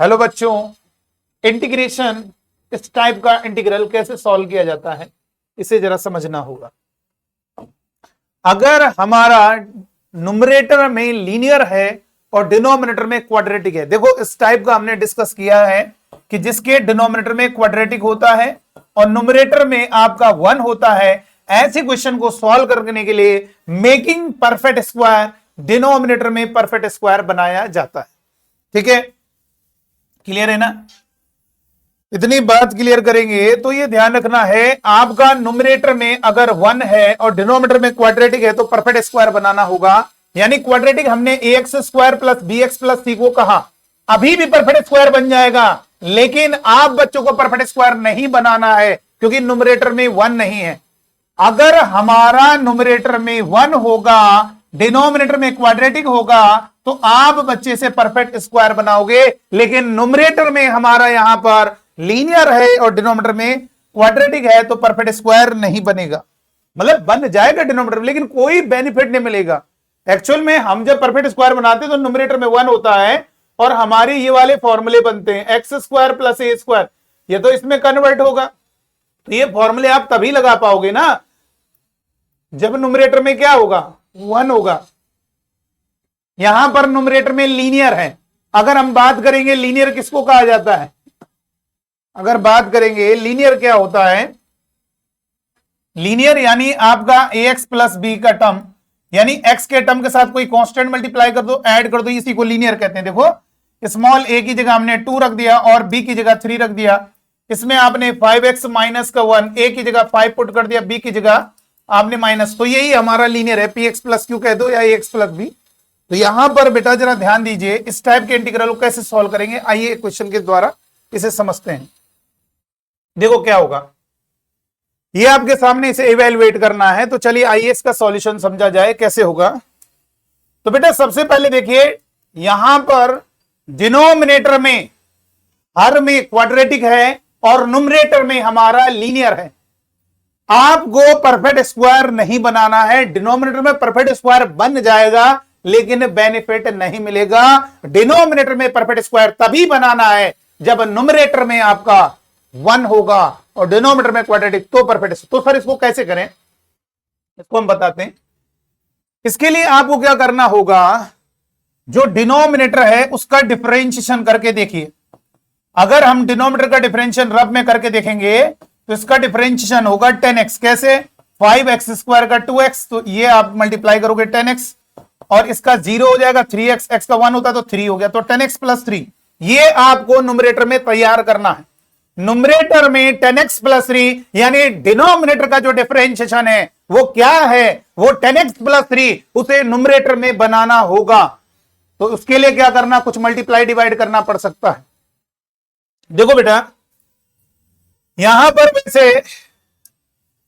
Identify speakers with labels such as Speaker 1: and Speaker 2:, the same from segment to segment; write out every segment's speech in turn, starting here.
Speaker 1: Hello बच्चों, integration इस type का इंटीग्रल कैसे सॉल्व किया जाता है इसे जरा समझना होगा। अगर हमारा नुमरेटर में लीनियर है और डिनोमिनेटर में क्वाड्रेटिक है, देखो इस टाइप का हमने डिस्कस किया है कि जिसके डिनोमिनेटर में क्वाड्रेटिक होता है और नुमरेटर में आपका 1 होता है, ऐसे क्वेश्चन को सॉल्व करने के लिए मेकिंग परफेक्ट स्क्वायर डिनोमिनेटर में परफेक्ट स्क्वायर बनाया जाता है। ठीक है, क्लियर है ना? इतनी बात क्लियर करेंगे तो ये ध्यान रखना है, आपका नुमरेटर में अगर 1 है और डिनोमिनेटर में क्वाड्रेटिक है तो परफेक्ट स्क्वायर बनाना होगा। यानी क्वाड्रेटिक हमने ax square plus bx plus c को कहा, अभी भी परफेक्ट स्क्वायर बन जाएगा, लेकिन आप बच्चों को परफेक्ट स्क्वायर नहीं बनाना है क्योंकि नुमरेटर में 1 नहीं है। अगर हमारा नुमरेटर में 1 होगा, डिनोमिनेटर में क्वाड्रेटिक होगा, तो आप बच्चे से परफेक्ट स्क्वायर बनाओगे, लेकिन नुमरेटर में हमारा यहां पर लीनियर है और डिनोमिनेटर में क्वाड्रेटिक है तो परफेक्ट स्क्वायर नहीं बनेगा। मतलब बन जाएगा डिनोमिनेटर लेकिन कोई बेनिफिट नहीं मिलेगा। एक्चुअल में हम जब परफेक्ट स्क्वायर बनाते हैं तो नुमरेटर में 1 होता है और हमारे ये वाले फॉर्मूले बनते हैं एक्स स्क्वायर प्लस ए स्क्वायर, ये तो इसमें कन्वर्ट होगा। तो ये फॉर्मूले आप तभी लगा पाओगे ना जब नुमरेटर में क्या होगा, 1 होगा। यहां पर नुमरेटर में लीनियर है। अगर हम बात करेंगे लीनियर किसको कहा जाता है, अगर बात करेंगे लीनियर क्या होता है, लीनियर यानी आपका ax प्लस बी का टर्म, यानी x के टर्म के साथ कोई कांस्टेंट मल्टीप्लाई कर दो, ऐड कर दो, इसी को लीनियर कहते हैं। देखो स्मॉल a की जगह हमने 2 रख दिया और b की जगह 3 रख दिया, इसमें आपने 5x माइनस का 1 a की जगह 5 पुट कर दिया, b की जगह आपने माइनस, तो यही हमारा लीनियर है, px प्लस q कह दो या ax प्लस b। तो यहां पर बेटा जरा ध्यान दीजिए, इस टाइप के इंटीग्रल को कैसे सॉल्व करेंगे, आइए क्वेश्चन के द्वारा इसे समझते हैं। देखो क्या होगा, ये आपके सामने इसे इवेलुएट करना है, तो चलिए आइए इसका सॉल्यूशन समझा जाए कैसे होगा। तो बेटा सबसे पहले देखिए, यहां पर डिनोमिनेटर में हर में क्वाड्रेटिक है और नुमरेटर में हमारा लीनियर है। आपको परफेक्ट स्क्वायर नहीं बनाना है, डिनोमिनेटर में परफेक्ट स्क्वायर बन जाएगा लेकिन बेनिफिट नहीं मिलेगा। डिनोमिनेटर में परफेक्ट स्क्वायर तभी बनाना है जब नुमरेटर में आपका 1 होगा और डिनोमिनेटर में क्वाड्रेटिक, तो परफेक्ट। तो सर इसको कैसे करें, इसको हम बताते हैं। इसके लिए आपको क्या करना होगा, जो डिनोमिनेटर है उसका डिफरेंशिएशन करके देखिए। अगर हम डिनोमिनेटर का डिफरेंशिएशन रब में करके देखेंगे तो इसका डिफरेंशिएशन होगा 10x। कैसे, 5x स्क्वायर का 2x, तो ये आप मल्टीप्लाई करोगे 10x और इसका 0 हो जाएगा, 3x, x का 1 होता तो 3 हो गया, तो 10x प्लस 3। ये आपको नुमरेटर में तैयार करना है। नुमरेटर में 10x प्लस 3 यानी डिनोमिनेटर का जो डिफरेंशिएशन है वो क्या है, वो 10x प्लस 3, उसे नुमरेटर में बनाना होगा। तो उसके लिए क्या करना, कुछ मल्टीप्लाई डिवाइड करना पड़ सकता है। देखो बेटा यहां पर वैसे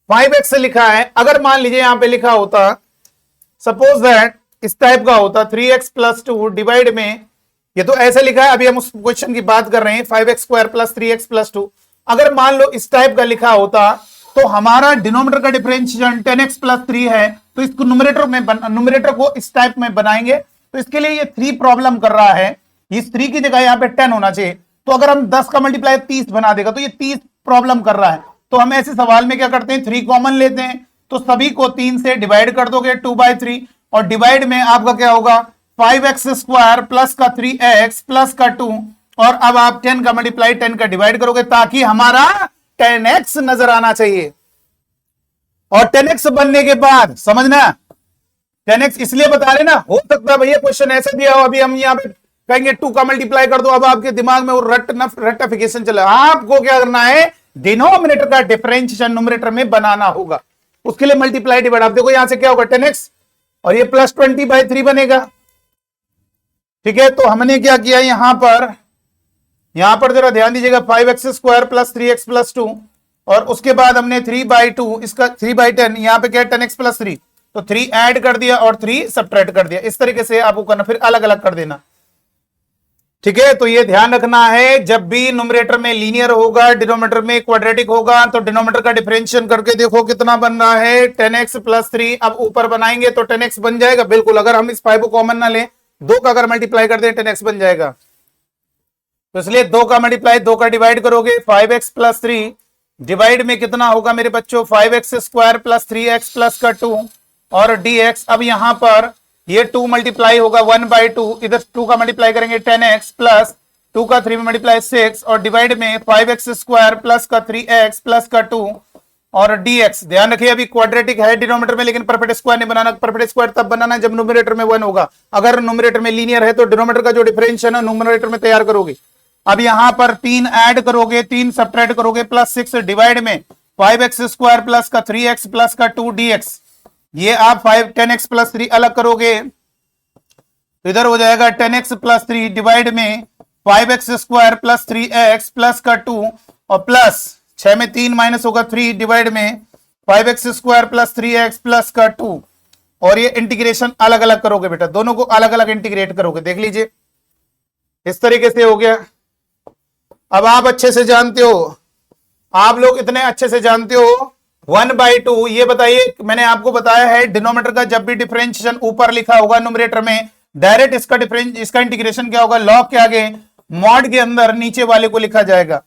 Speaker 1: 5x लिखा है, अगर मान लीजिए यहां पे लिखा होता, सपोज दैट इस टाइप का होता 3x प्लस 2 डिवाइड में, ये तो ऐसे लिखा है, अभी हम उस क्वेश्चन की बात कर रहे हैं 5x square plus 3x plus 2। अगर मान लो इस टाइप का लिखा होता तो हमारा डिनोमिनेटर का डिफरेंशिएशन 10x प्लस 3 है, तो इसको नुमरेटर को इस टाइप में बनाएंगे। तो इसके लिए ये 3 प्रॉब्लम कर रहा है, इस 3 की जगह यहाँ पे 10 होना चाहिए, तो अगर हम 10 का मल्टीप्लाई 30 बना देगा, तो ये 30 प्रॉब्लम कर रहा है। तो हम ऐसे सवाल में क्या करते हैं, 3 कॉमन लेते हैं, तो सभी को 3 से डिवाइड कर दोगे 2/3 और डिवाइड में आपका क्या होगा 5x स्क्वायर प्लस का 3x प्लस का 2, और अब आप 10 का मल्टीप्लाई 10 का डिवाइड करोगे ताकि हमारा 10x नजर आना चाहिए। और 10x बनने के बाद समझना, 10x इसलिए बता रहे ना, हो सकता है भैया क्वेश्चन ऐसे दिया हो, अभी हम यहां पे कहेंगे 2 का मल्टीप्लाई कर दो, अब आपके दिमाग में वो रटिफिकेशन चला। आपको क्या करना है, डिनोमिनेटर का डिफरेंशिएशन नुमरेटर में बनाना होगा, उसके लिए मल्टीप्लाई डिवाइड। आप देखो यहां से क्या होगा 10x और ये प्लस 20/3 बनेगा। ठीक है, तो हमने क्या किया यहां पर जरा ध्यान दीजिएगा, 5x square plus 3x plus 2 और उसके बाद हमने 3/2, इसका 3/10, यहां पे क्या 10x प्लस 3, तो 3 ऐड कर दिया और 3 सब्ट्रैक्ट कर दिया। इस तरीके से आपको करना, फिर अलग अलग कर देना। ठीक है, तो ये ध्यान रखना है, जब भी नुमरेटर में लीनियर होगा, डिनोमिनेटर में क्वाड्रेटिक होगा, तो डिनोमिनेटर का डिफरेंशिएशन करके देखो कितना बन रहा है 10x प्लस 3। अब ऊपर बनाएंगे तो 10x बन जाएगा, बिल्कुल। अगर हम इस 5 को कॉमन ना लें, 2 का अगर मल्टीप्लाई कर दें 10x बन जाएगा। तो इसलिए 2 का मल्टीप्लाई 2 का डिवाइड करोगे 5x प्लस 3 डिवाइड में कितना होगा मेरे बच्चों 5x square plus 3x plus का 2 और dx। अब यहां पर ये 2 मल्टीप्लाई होगा 1/2, इधर 2 का मल्टीप्लाई करेंगे 10x प्लस 2 का 3 में मल्टीप्लाई 6 और डिवाइड में 5x स्क्वायर प्लस का 3x प्लस का 2 और dx। ध्यान रखिए अभी क्वाड्रेटिक है डिनोमिनेटर में, लेकिन परफेक्ट स्क्वायर नहीं बनाना। परफेक्ट स्क्वायर तब बनाना जब न्यूमरेटर में 1 होगा। अगर न्यूमरेटर में लीनियर है तो डिनोमिनेटर का जो डिफरेंशियल है न्यूमरेटर में तैयार करोगे। अब यहां पर 3 ऐड करोगे, 3 सब्ट्रैक्ट करोगे प्लस 6 डिवाइड में 5x स्क्वायर प्लस का 3x प्लस का 2 dx। ये आप 10x प्लस 3 अलग करोगे तो इधर हो जाएगा 10x प्लस 3 डिवाइड में 5x square plus 3x plus का 2 और प्लस 6 में 3 माइनस होगा 3 डिवाइड में 5x square plus 3x plus का 2 और ये इंटीग्रेशन अलग अलग करोगे बेटा, दोनों को अलग अलग इंटीग्रेट करोगे। देख लीजिए इस तरीके से हो गया। अब आप अच्छे से जानते हो, आप लोग इतने अच्छे से जानते हो 1/2। ये बताइए मैंने आपको बताया है डिनोमिनेटर का जब भी डिफरेंशिएशन ऊपर लिखा होगा न्यूमरेटर में, डायरेक्ट इसका इंटीग्रेशन क्या होगा, लॉग के आगे मॉड के अंदर नीचे वाले को लिखा जाएगा।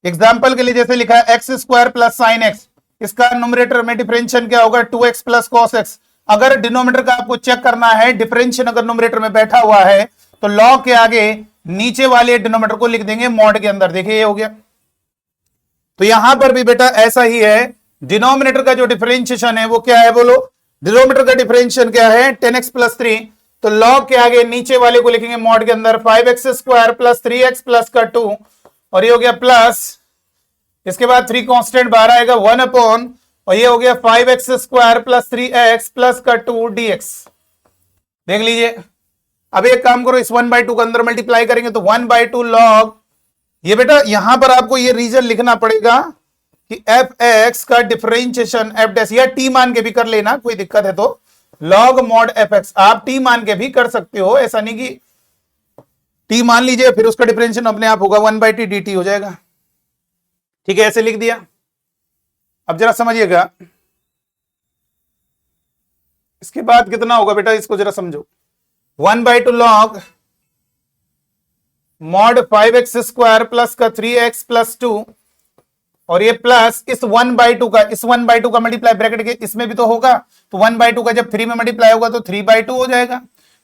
Speaker 1: एग्जाम्पल के लिए जैसे लिखा है x square plus sine x, इसका न्यूमरेटर में डिफरेंशिएशन क्या होगा 2x प्लस कॉस एक्स। अगर डिनोमिनेटर का आपको चेक करना है डिफरेंशिएशन अगर न्यूमरेटर में बैठा हुआ है तो लॉग के आगे नीचे वाले डिनोमिनेटर को लिख देंगे मॉड के अंदर। देखिए ये हो गया। तो यहां पर भी बेटा ऐसा ही है, डिनोमिनेटर का जो डिफरेंशिएशन है वो क्या है बोलो, डिनोमिनेटर का डिफरेंशिएशन क्या है 10x प्लस 3, तो लॉग के आगे नीचे वाले को लिखेंगे मॉड के अंदर 5x square plus 3x plus का 2 और ये हो गया प्लस, इसके बाद 3 कांस्टेंट बाहर आएगा 1 अपॉन और ये हो गया 5x square plus 3x plus का 2 dx। देख लीजिए। अब एक काम करो, इस 1/2 के अंदर मल्टीप्लाई करेंगे तो 1/2 लॉग, ये बेटा यहां पर आपको ये रीजन लिखना पड़ेगा कि एफ एक्स का डिफरेंशिएशन एफ डैश, या टी मान के भी कर लेना, कोई दिक्कत है तो लॉग मॉड एफ एक्स आप टी मान के भी कर सकते हो, ऐसा नहीं कि टी मान लीजिए फिर उसका डिफरेंशिएशन अपने आप होगा 1/t dt हो जाएगा। ठीक है, ऐसे लिख दिया। अब जरा समझिएगा इसके बाद कितना होगा बेटा, इसको जरा समझो। 1/2 log mod 5x square plus का 3x प्लस 2 और ये प्लस इस 1/2 का मल्टीप्लाई ब्रैकेट के इसमें भी तो होगा, तो 1/2 का जब 3 में मल्टीप्लाई होगा तो 3/2 हो जाएगा।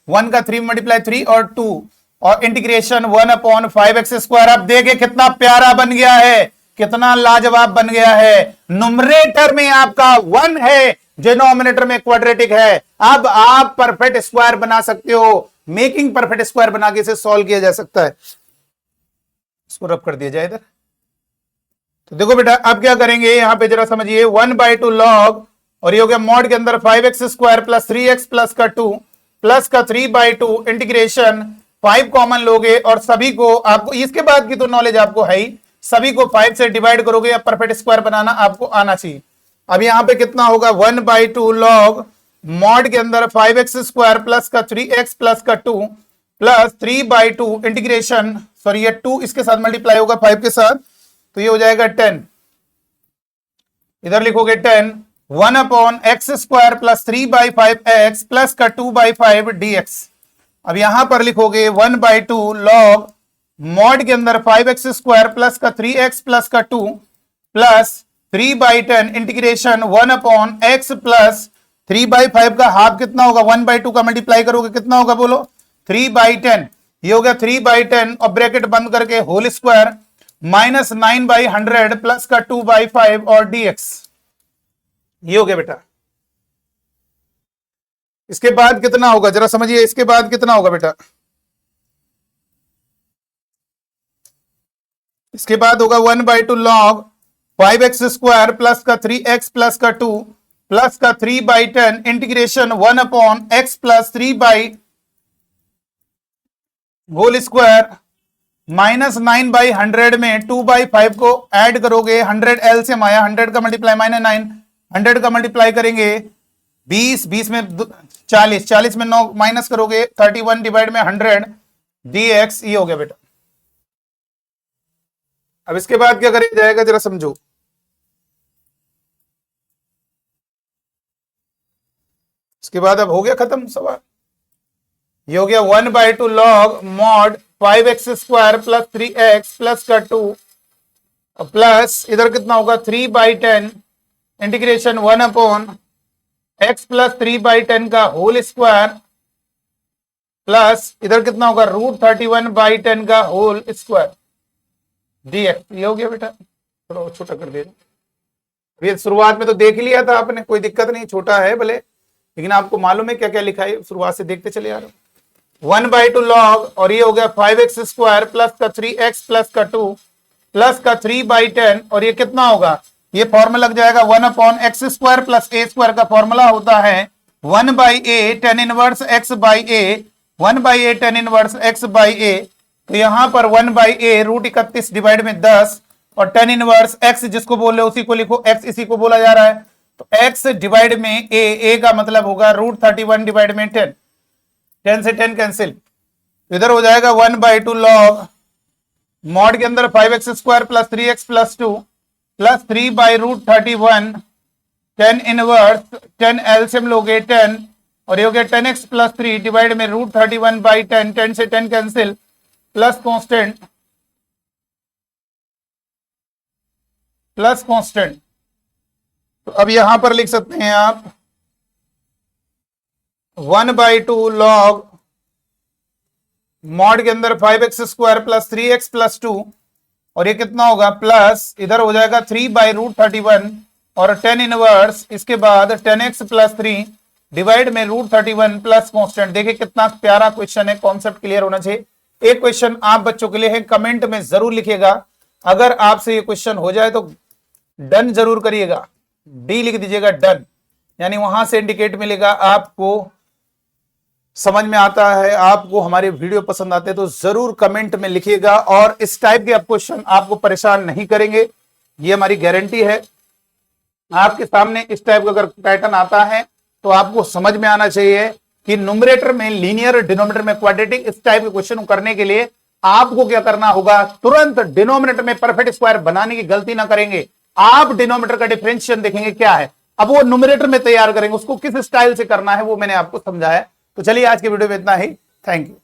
Speaker 1: 1 का 3 में मल्टीप्लाई 3 और 2 और इंटीग्रेशन 1 अपॉन 5x स्क्वायर। अब देखे कितना प्यारा बन गया है, कितना लाजवाब बन गया है। नुमरेटर में आपका 1 है, डिनोमिनेटर में क्वाड्रेटिक है। अब आप परफेक्ट स्क्वायर बना सकते हो, मेकिंग परफेक्ट स्क्वायर बना के इसे सॉल्व किया जा सकता है। इसको रब कर दिया जाए इधर। तो देखो बेटा अब क्या करेंगे, यहां पे जरा समझिए 1/2 लॉग और ये हो गया मॉड के अंदर 5x square plus 3x plus का 2 प्लस का 3/2 इंटीग्रेशन 5 कॉमन लोगे और सभी को, आपको इसके बाद की तो नॉलेज आपको है ही, सभी को 5 से डिवाइड करोगे या परफेक्ट स्क्वायर बनाना आपको आना चाहिए। अब यहां पे कितना होगा 1/2 लॉग मॉड के अंदर 5x स्क्वायर प्लस का 3x प्लस का 2 प्लस 3/2 इंटीग्रेशन, सॉरी ये 2 इसके साथ मल्टीप्लाई होगा 5 के साथ, तो ये हो जाएगा 10। इधर लिखोगे 10 1 upon x square plus 3/5x plus का 2/5 dx। अब यहां पर लिखोगे 1/2 लॉग मॉड के अंदर 5x स्क्वायर प्लस का 3x प्लस का 2 plus 3/10 integration 1 upon x plus 3/5 का हाफ कितना होगा, 1/2 का मल्टीप्लाई करोगे कितना होगा बोलो 3/10। ये हो गया 3/10 और ब्रैकेट बंद करके होल स्क्वायर माइनस 9/100 प्लस का 2/5 और dx। ये हो गया बेटा। इसके बाद कितना होगा जरा समझिए, इसके बाद कितना होगा बेटा, इसके बाद होगा 1/2 लॉग 5x स्क्वायर प्लस का 3x प्लस का 2 प्लस का 3/10 integration 1 upon x plus 3 whole square minus 9/100 में 2/5 को ऐड करोगे, 100 एलसीएम आया, 100 का मल्टीप्लाई माइनस 9, 100 का मल्टीप्लाई करेंगे 20 में 40 में 9 माइनस करोगे 31 डिवाइड में 100 dx। ये हो गया बेटा। अब इसके बाद क्या करें जाएगा जरा समझो, इसके बाद अब हो गया खत्म सवाल। ये हो गया 1/2 log mod 5x² plus 3x plus का 2 प्लस इधर कितना होगा 3/10 इंटीग्रेशन 1/x प्लस 3/10 का होल स्क्वायर प्लस इधर कितना होगा √31/10 का होल स्क्वायर dx। ये हो गया बेटा, थोड़ा छोटा कर दे। ये शुरुआत में तो देख लिया था आपने, कोई दिक्कत नहीं, छोटा है भले, लेकिन आपको मालूम है क्या क्या लिखा है, शुरुआत से देखते चले आ रहे हो। 1/2 log और ये हो गया 5x² प्लस का 3x प्लस का 2 प्लस का 3/10 और ये कितना होगा, ये फॉर्मूला लग जाएगा 1/x² प्लस a² का फॉर्मूला होता है 1/a tan inverse x/a 1/a tan inverse x/a। तो यहां पर 1/a √31 डिवाइड में 10 और tan इनवर्स x जिसको बोल रहे हो उसी को लिखो, x इसी को बोला जा रहा है, तो x डिवाइड में a का मतलब होगा √31 डिवाइड में 10, 10 से 10 कैंसिल, इधर हो जाएगा 1/2 log मॉड के अंदर 5x² plus 3x plus 2 plus 3/√31 tan inverse 10 LCM लोगे 10 और ये हो गया 10x प्लस 3 डिवाइड में √31/10, 10 से 10 cancel plus constant plus constant. तो अब यहां पर लिख सकते हैं आप 1/2 log मॉड के अंदर 5x² प्लस 3x प्लस 2 और ये कितना होगा प्लस इधर हो जाएगा 3/√31 और tan इनवर्स इसके बाद 10x प्लस 3 डिवाइड में √31 प्लस कांस्टेंट। देखिए कितना प्यारा क्वेश्चन है, कॉन्सेप्ट क्लियर होना चाहिए। एक क्वेश्चन आप बच्चों के लिए है, कमेंट में जरूर लिखिएगा, अगर आपसे ये क्वेश्चन हो जाए तो डन जरूर करिएगा, डी लिख दीजिएगा डन, यानी वहां से इंडिकेट मिलेगा आपको समझ में आता है, आपको हमारे वीडियो पसंद आते हैं, तो जरूर कमेंट में लिखिएगा। और इस टाइप के क्वेश्चन आपको परेशान नहीं करेंगे, ये हमारी गारंटी है। आपके सामने इस टाइप का अगर पैटर्न आता है तो आपको समझ में आना चाहिए कि न्यूमरेटर में लीनियर, डिनोमिनेटर में क्वाड्रेटिक, इस टाइप के क्वेश्चन करने के लिए आपको क्या करना होगा, तुरंत डिनोमिनेटर में परफेक्ट स्क्वायर बनाने की गलती ना करेंगे। आप डिनोमिनेटर का डिफरेंशिएशन देखेंगे क्या है, अब वो न्यूमरेटर में तैयार करेंगे, उसको किस स्टाइल से करना है वो मैंने आपको समझाया। तो चलिए आज के वीडियो में इतना ही, थैंक यू।